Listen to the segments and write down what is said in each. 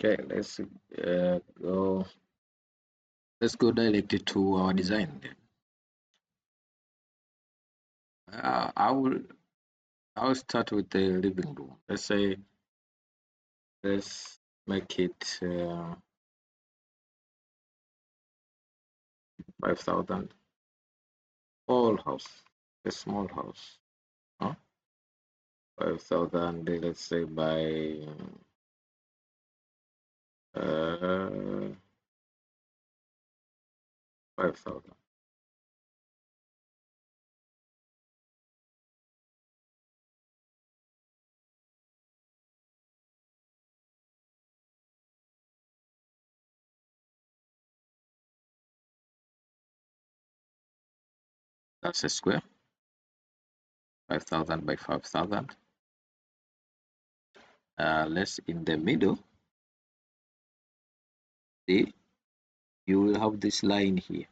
Okay, go. Let's go directly to our design then. Uh, I will I'll start with the living room. Let's make it 5,000. Small house, a small house. Huh? 5,000. Let's say by 5,000. That's a square. 5,000 by 5,000. Let's in the middle. See, you will have this line here.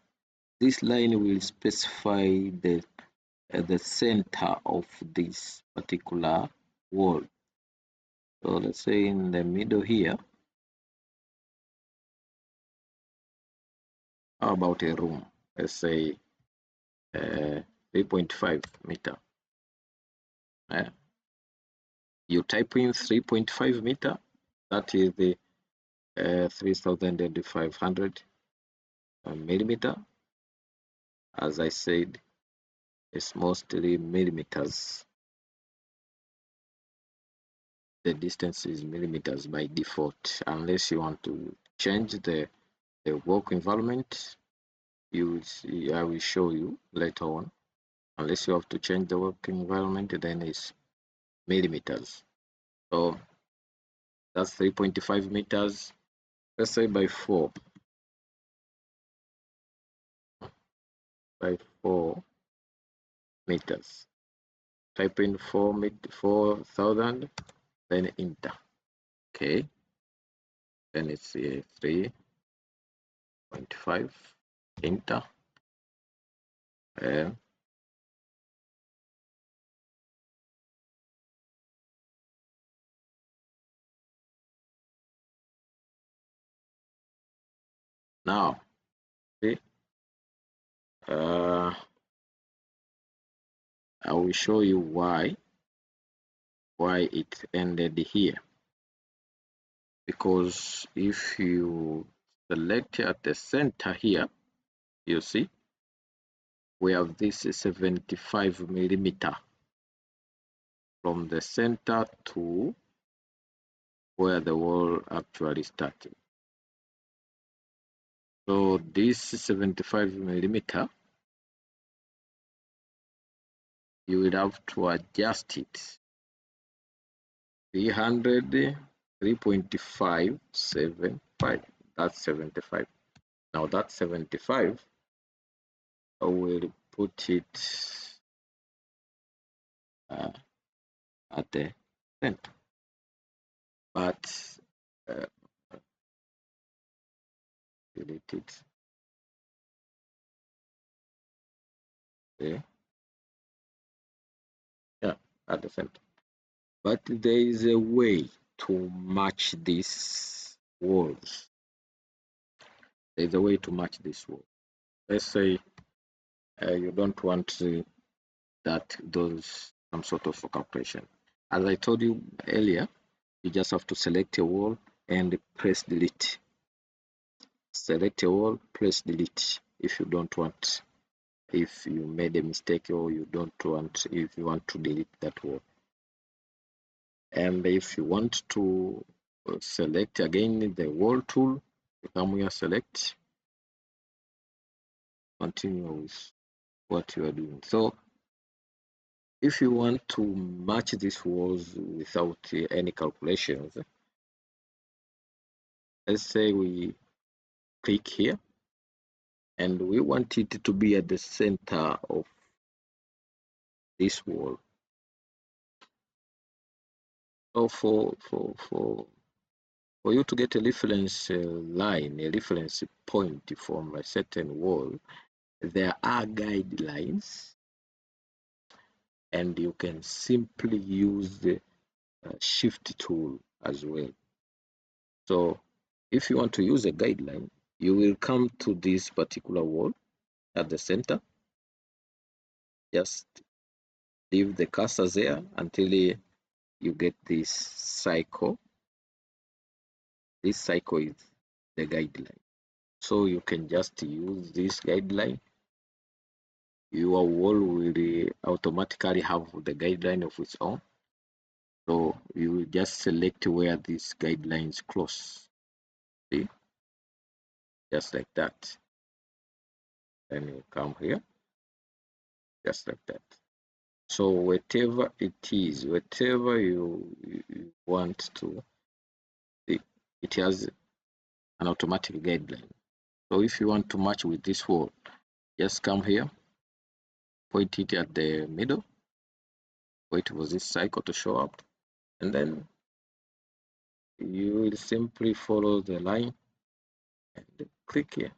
This line will specify the center of this particular wall. So let's say in the middle here. How about a room? Let's say 3.5 meter. Uh, you type in 3.5 meter. That is the 3,500 millimeter. As I said, it's mostly millimeters. The distance is millimeters by default, unless you want to change the work environment. You will see, I will show you later on. Unless you have to change the work environment, then it's millimeters. So that's 3.5 meters. Let's say by 4 meters. Type in 4,000, then enter. Okay, then it's 3.5. Enter. And now, see, I will show you why it ended here. Because if you select at the center here, you see we have this 75 millimeter from the center to where the wall actually started. So this 75 millimeter, you will have to adjust it 300, 3.575. That's 75. Now that 75, I will put it at the center. But uh, delete it. Okay. Yeah, at the center. But there is a way to match these walls. There is a way to match this wall. Let's say you don't want those some sort of calculation. As I told you earlier, you just have to select a wall and press delete. Select a wall, press delete if you don't want, if you made a mistake or you don't want, if you want to delete that wall. And if you want to select again the wall tool, you come here, select, continue with what you are doing. So if you want to match these walls without any calculations, let's say we click here and we want it to be at the center of this wall. So for you to get a reference line, a reference point from a certain wall, there are guidelines, and you can simply use the shift tool as well. So if you want to use a guideline, you will come to this particular wall at the center. Just leave the cursor there until you get this cycle. This cycle is the guideline. So you can just use this guideline. Your wall will automatically have the guideline of its own. So you will just select where these guidelines close. See? Just like that. Then you come here. Just like that. So whatever it is, whatever you want to, it has an automatic guideline. So if you want to match with this wall, just come here, point it at the middle, wait for this cycle to show up, and then you will simply follow the line and click here.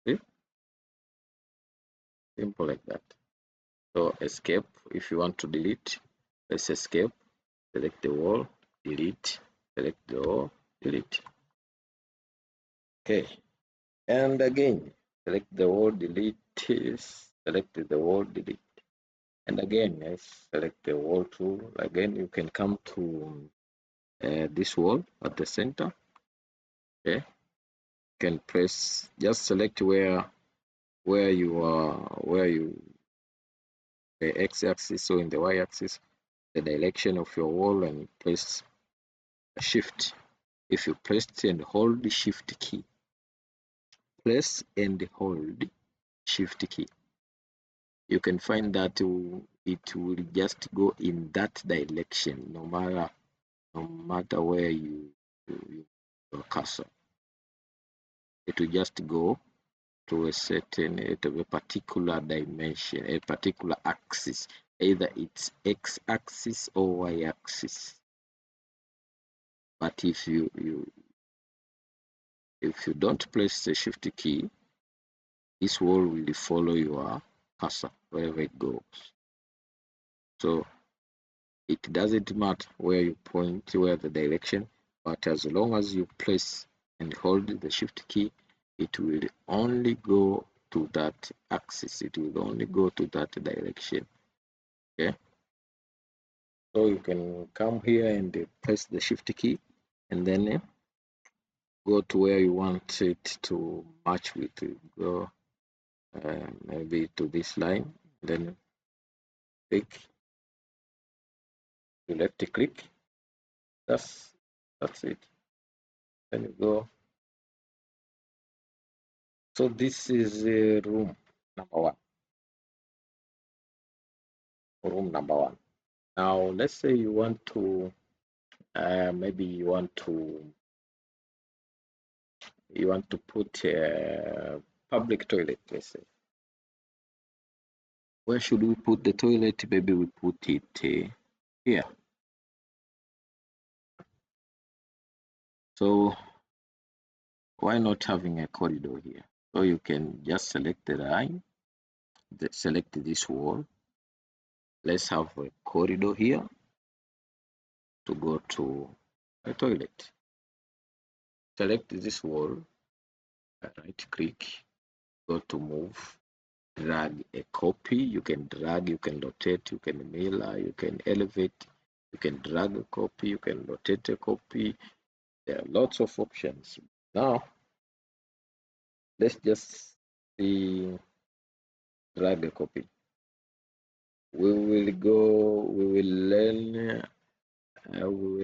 See? Simple like that. So escape. If you want to delete, let's escape, select the wall, delete, select the wall, delete. Okay. And again, select the wall, delete, select the wall, delete. And again, yes, select the wall tool. Again, you can come to this wall at the center. Okay. You can press, just select where you are, the x-axis, so in the y-axis, the direction of your wall, and press shift. If you press and hold the shift key, press and hold shift key, you can find that it will just go in that direction no matter where your cursor. It will just go to a particular dimension, a particular axis, either it's x-axis or y-axis. But if you don't press the shift key, this wall will follow your cursor wherever it goes. So it doesn't matter where you point, where the direction, but as long as you press and hold the shift key, it will only go to that axis. It will only go to that direction. Okay. So you can come here and press the shift key, and then go to where you want it to match with. Go maybe to this line, then click, you left click. That's it. Then you go. So this is room number one. Room number one. Now let's say you want to maybe you want to put a public toilet. Let's say, where should we put the toilet? Maybe we put it here. So why not having a corridor here? So you can just select the line, select this wall. Let's have a corridor here to go to a toilet. Select this wall, right click, go to move, drag a copy. You can drag, you can rotate, you can mirror, you can elevate, you can drag a copy, you can rotate a copy. There are lots of options. Now let's just see, drag a copy. We will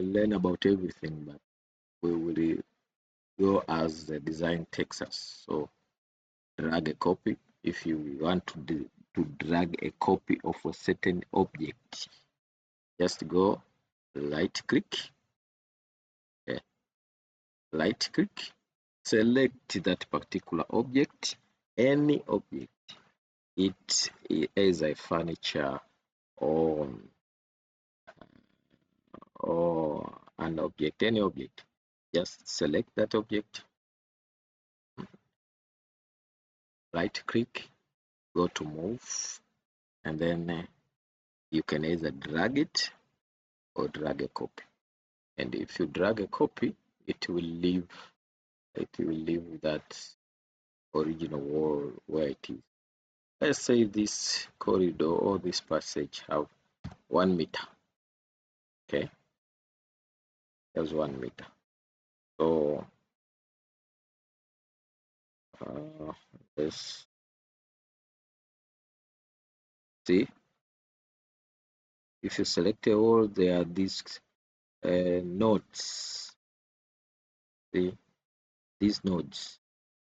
learn about everything, but we will go as the design takes us. So drag a copy. If you want to drag a copy of a certain object, just go right click, select that particular object, any object. It is a furniture or an object, any object. Just select that object, right click, go to move, and then you can either drag it or drag a copy. And if you drag a copy, it will leave that original wall where it is. Let's say this corridor or this passage have 1 meter. Okay, that's 1 meter. So let's see. If you select a wall, there are these nodes. See these nodes.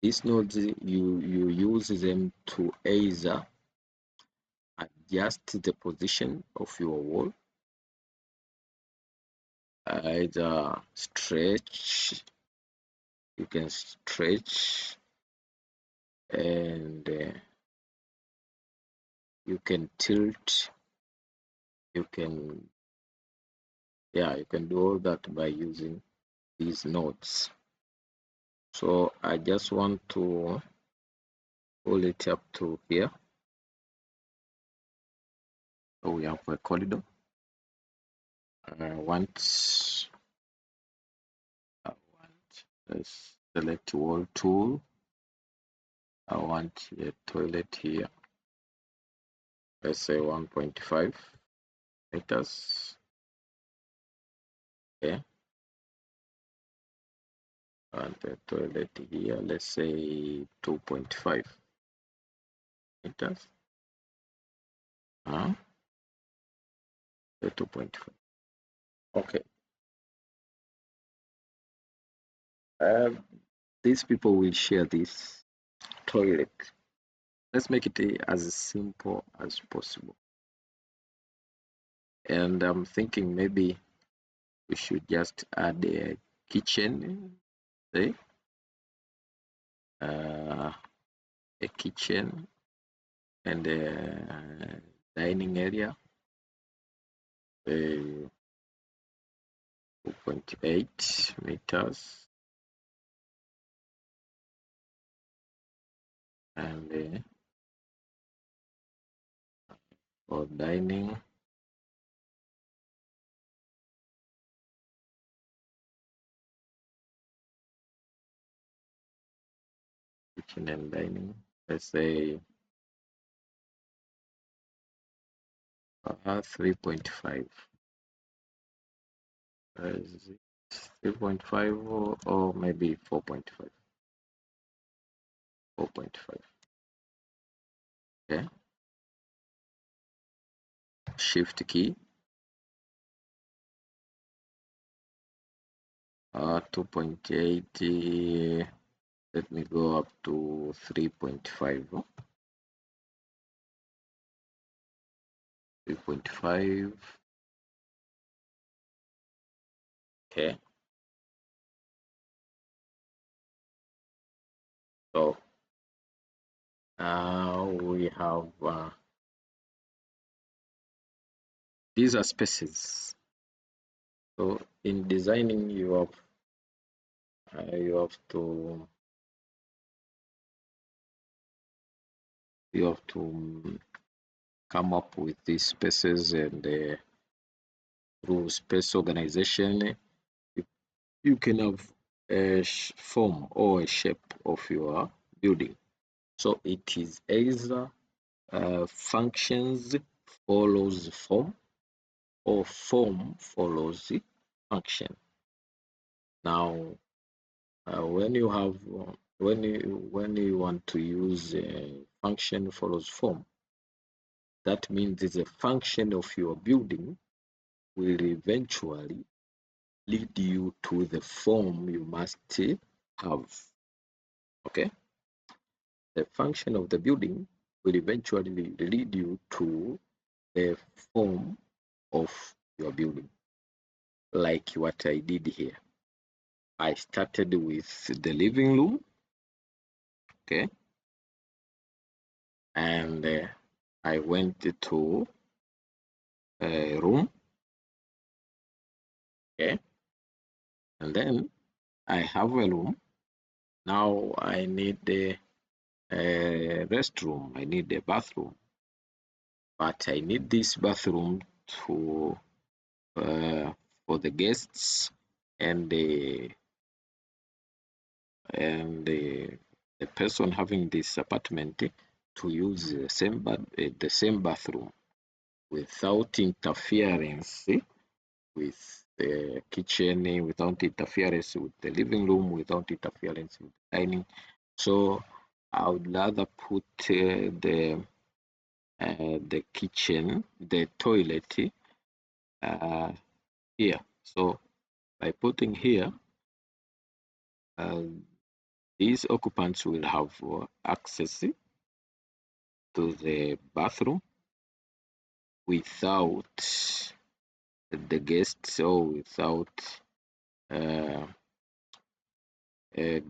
These nodes you use them to either adjust the position of your wall, either stretch. You can stretch, and you can tilt. You can you can do all that by using these nodes. So I just want to pull it up to here. So we have a corridor. I want let's select wall tool. I want a toilet here. Let's say 1.5 meters. Okay. And the toilet here, let's say 2.5 meters. 2.5. Okay. These people will share this toilet. Let's make it as simple as possible. And I'm thinking maybe we should just add a kitchen, say, a kitchen and a dining area, 2.8 meters, and for dining, kitchen and dining, let's say 3.5. 3.5 or maybe 4.5. 4.5. Okay. Shift key. 2.8. Let me go up to 3.5. 3.5. Okay. So now we have these are spaces. So in designing, you have to come up with these spaces, and through space organization, you can have a form or a shape of your building. So it is either functions follows form, or form follows the function. Now, when you want to use function follows form, that means the function of your building will eventually lead you to the form you must have. Okay, the function of the building will eventually lead you to the form of your building, like what I did here. I started with the living room, okay, and I went to a room, okay, and then I have a room. Now I need a restroom, I need a bathroom, but I need this bathroom to for the guests and and the person having this apartment to use the same bathroom without interference with the kitchen, without interference with the living room, without interference with the dining. So I would rather put the kitchen, the toilet here. So by putting here, uh, these occupants will have access to the bathroom without the guests or without uh,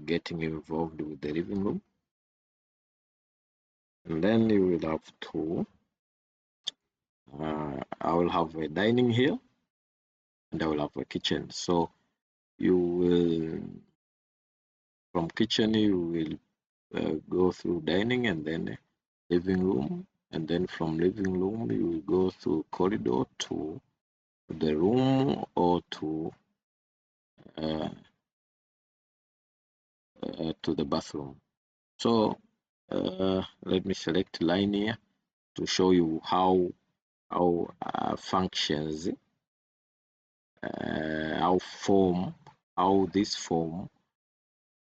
getting involved with the living room. And then you will have to, I will have a dining here and I will have a kitchen. So you will, from kitchen, you will go through dining and then living room. And then from living room, you will go through corridor to the room or uh, to the bathroom. So let me select line here to show you how functions, how this form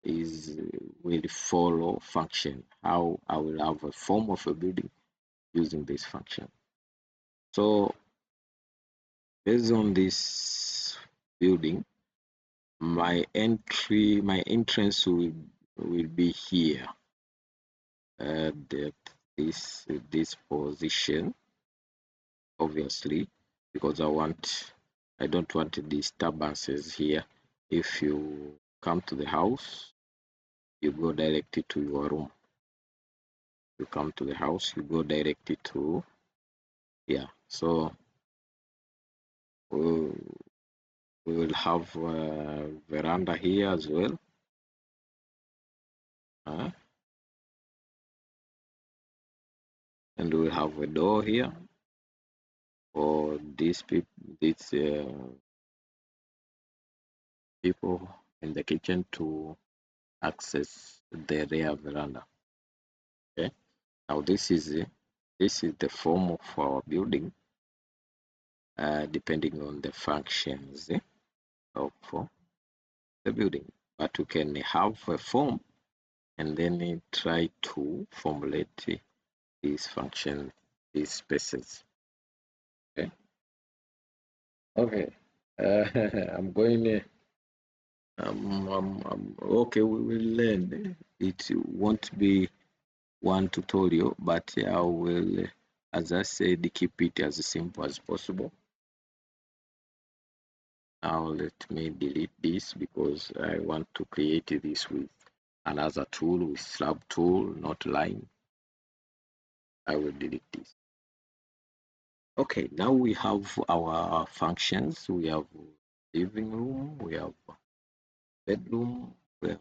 is will follow function, how I will have a form of a building using this function. So based on this building, my entrance will be here at this position, obviously, because I don't want disturbances here. If you come to the house, you go directly to your room. You come to the house, you go directly to so we will have a veranda here as well. And we'll have a door here for these people in the kitchen to access the rear veranda. Okay. Now this is the form of our building, depending on the functions of the building. But we can have a form and then try to formulate these functions, these spaces. Okay. Okay. I'm going. Okay. We will learn. It won't be one tutorial, but I will, as I said, keep it as simple as possible. Now let me delete this because I want to create this with another tool, with slab tool, not line. I will delete this. Okay, now we have our functions. We have living room, we have bedroom, we have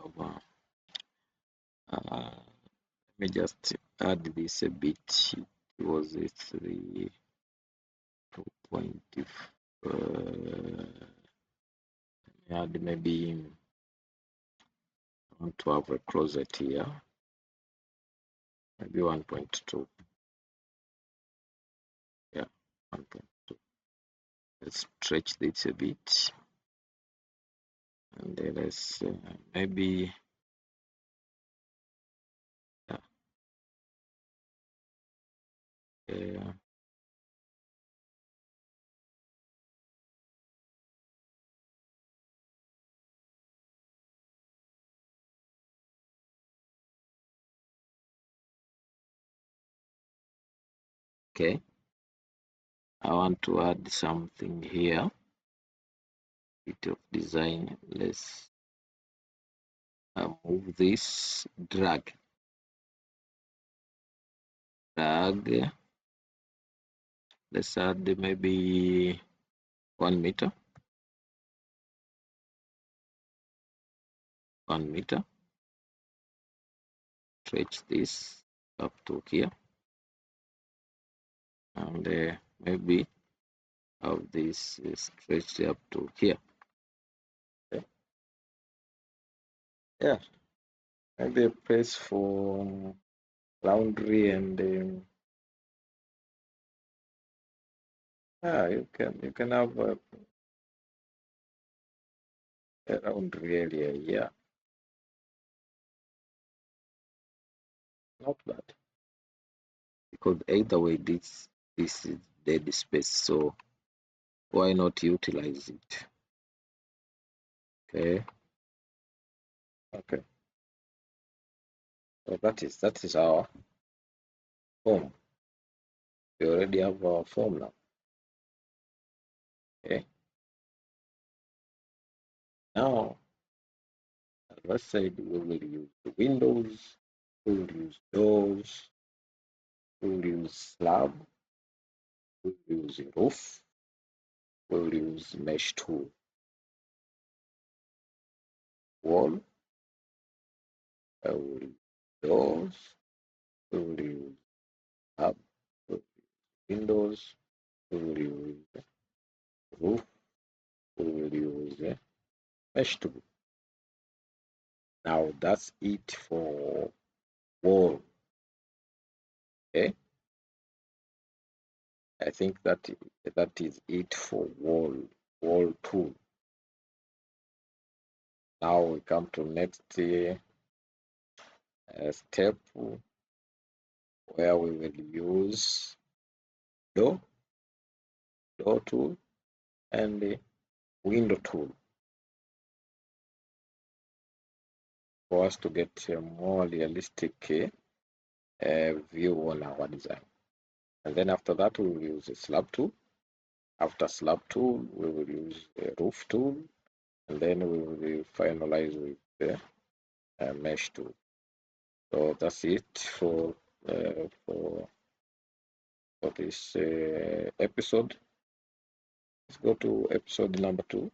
let me just add this a bit. It was a 3.2. Add maybe I want to have a closet here, maybe 1.2. Yeah, 1.2. Let's stretch this a bit, and then let's maybe yeah. Okay, I want to add something here, bit of design. Let's move this, drag. Let's add maybe 1 meter, 1 meter. Stretch this up to here, and maybe have this stretched up to here. Okay. Yeah, maybe a place for laundry and you can have a laundry area. Yeah, not bad. Because either way, this is dead space, so why not utilize it? Okay, okay. So that is our form. We already have our form now. Okay. Now, as I said, we will use the windows, we will use doors, we will use slab, we will use a roof, we will use mesh tool, wall, we will use doors, we will use slab, we will use windows, we will use roof, we will use mesh tool. Now that's it for wall. Okay, I think that is it for wall tool. Now we come to next step where we will use door tool and the window tool for us to get a more realistic view on our design. And then after that, we will use a slab tool. After slab tool, we will use a roof tool, and then we will finalize with the mesh tool. So that's it for this episode. Let's go to episode number 2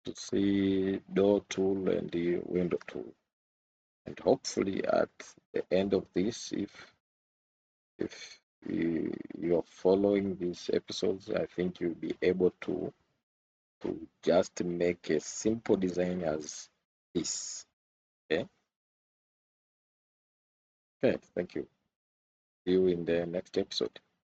to see door tool and the window tool. And hopefully at the end of this, if you're following these episodes, I think you'll be able to just make a simple design as this. Okay. Okay. Thank you. See you in the next episode.